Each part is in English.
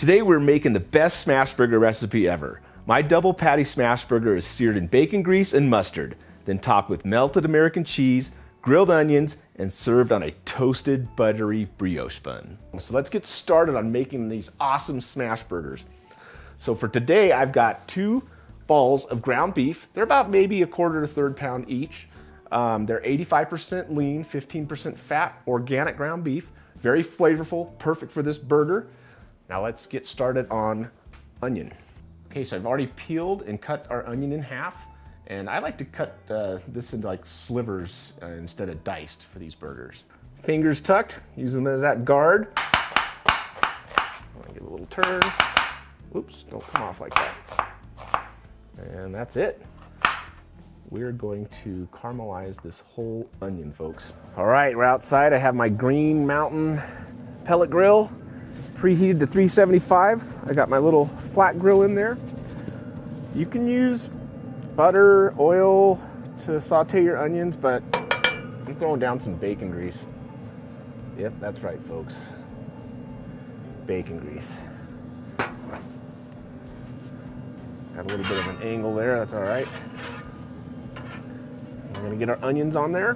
Today we're making the best Smashburger recipe ever. My double patty Smashburger is seared in bacon grease and mustard, then topped with melted American cheese, grilled onions, and served on a toasted buttery brioche bun. So let's get started on making these awesome Smashburgers. So for today I've got 2 balls of ground beef. They're about maybe a quarter to third pound each. They're 85% lean, 15% fat, organic ground beef. Very flavorful, perfect for this burger. Now let's get started on onion. Okay, so I've already peeled and cut our onion in half, and I like to cut this into like slivers instead of diced for these burgers. Fingers tucked, use them as that guard. Give it a little turn. Oops, don't come off like that. And that's it. We're going to caramelize this whole onion, folks. All right, we're outside. I have my Green Mountain pellet grill. Preheated to 375. I got my little flat grill in there. You can use butter, oil to saute your onions, but I'm throwing down some bacon grease. Yep, that's right, folks. Bacon grease. Got a little bit of an angle there, that's all right. We're gonna get our onions on there.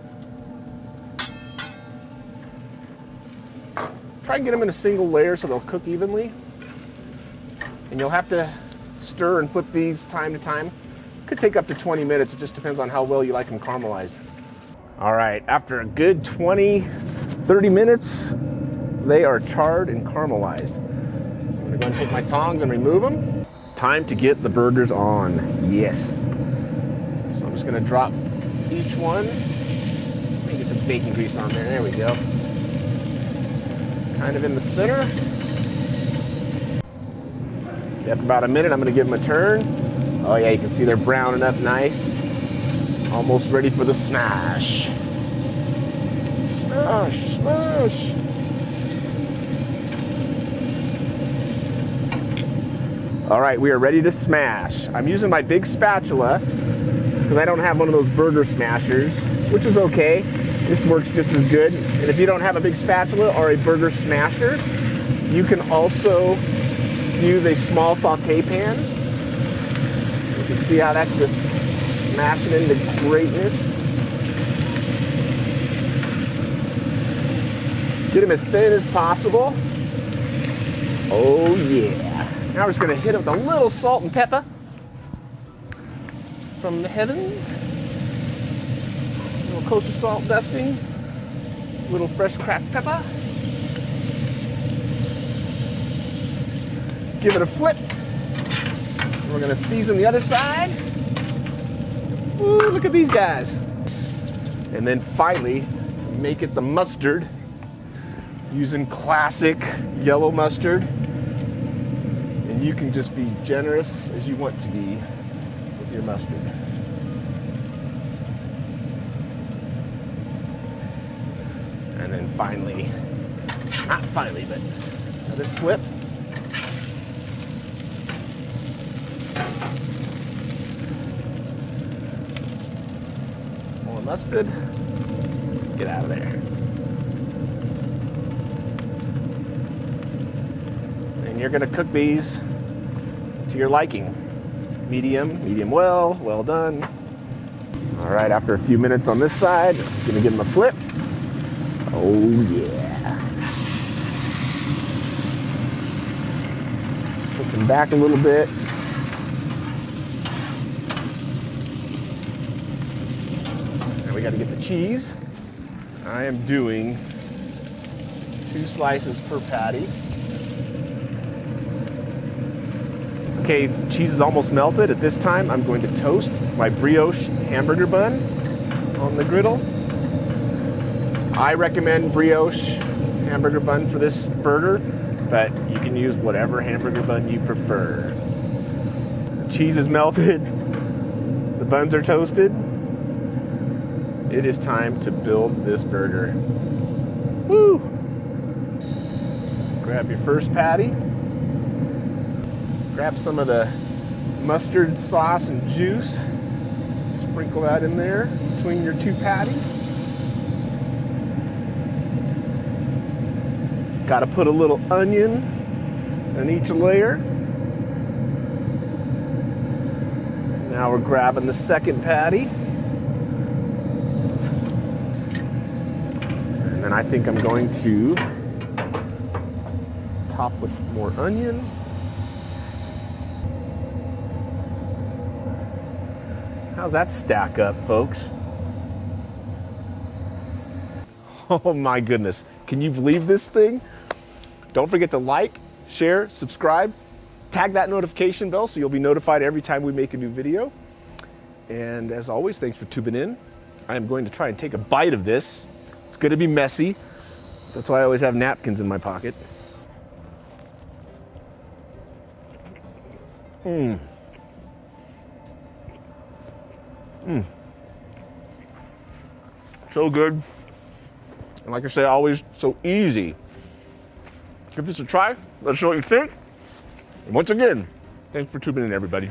Try and get them in a single layer so they'll cook evenly. And you'll have to stir and flip these time to time. Could take up to 20 minutes. It just depends on how well you like them caramelized. All right, after a good 20, 30 minutes, they are charred and caramelized. So I'm gonna go and take my tongs and remove them. Time to get the burgers on, yes. So I'm just gonna drop each one. Let me get some bacon grease on there, there we go. Kind of in the center. After about a minute, I'm gonna give them a turn. Oh yeah, you can see they're browning up nice. Almost ready for the smash. Smash, smash. All right, we are ready to smash. I'm using my big spatula because I don't have one of those burger smashers, which is okay. This works just as good. And if you don't have a big spatula or a burger smasher, you can also use a small saute pan. You can see how that's just smashing into greatness. Get them as thin as possible. Oh yeah. Now we're just gonna hit it with a little salt and pepper from the heavens. A little kosher salt dusting. A little fresh cracked pepper. Give it a flip. We're gonna season the other side. Ooh, look at these guys. And then finally, make it the mustard using classic yellow mustard. And you can just be generous as you want to be with your mustard. And then finally, not finally, but another flip. More mustard. Get out of there. And you're gonna cook these to your liking. Medium, medium well, well done. All right, after a few minutes on this side, just gonna give them a flip. Oh yeah. Put them back a little bit. Now we gotta get the cheese. I am doing 2 slices per patty. Okay, cheese is almost melted. At this time, I'm going to toast my brioche hamburger bun on the griddle. I recommend brioche hamburger bun for this burger, but you can use whatever hamburger bun you prefer. The cheese is melted. The buns are toasted. It is time to build this burger. Woo! Grab your first patty. Grab some of the mustard sauce and juice. Sprinkle that in there between your 2 patties. Got to put a little onion on each layer. Now we're grabbing the second patty. And then I think I'm going to top with more onion. How's that stack up, folks? Oh my goodness. Can you believe this thing? Don't forget to like, share, subscribe, tag that notification bell so you'll be notified every time we make a new video. And as always, thanks for tuning in. I am going to try and take a bite of this. It's going to be messy. That's why I always have napkins in my pocket. So good. And like I say, always so easy. Give this a try. Let us know what you think. And once again, thanks for tuning in, everybody.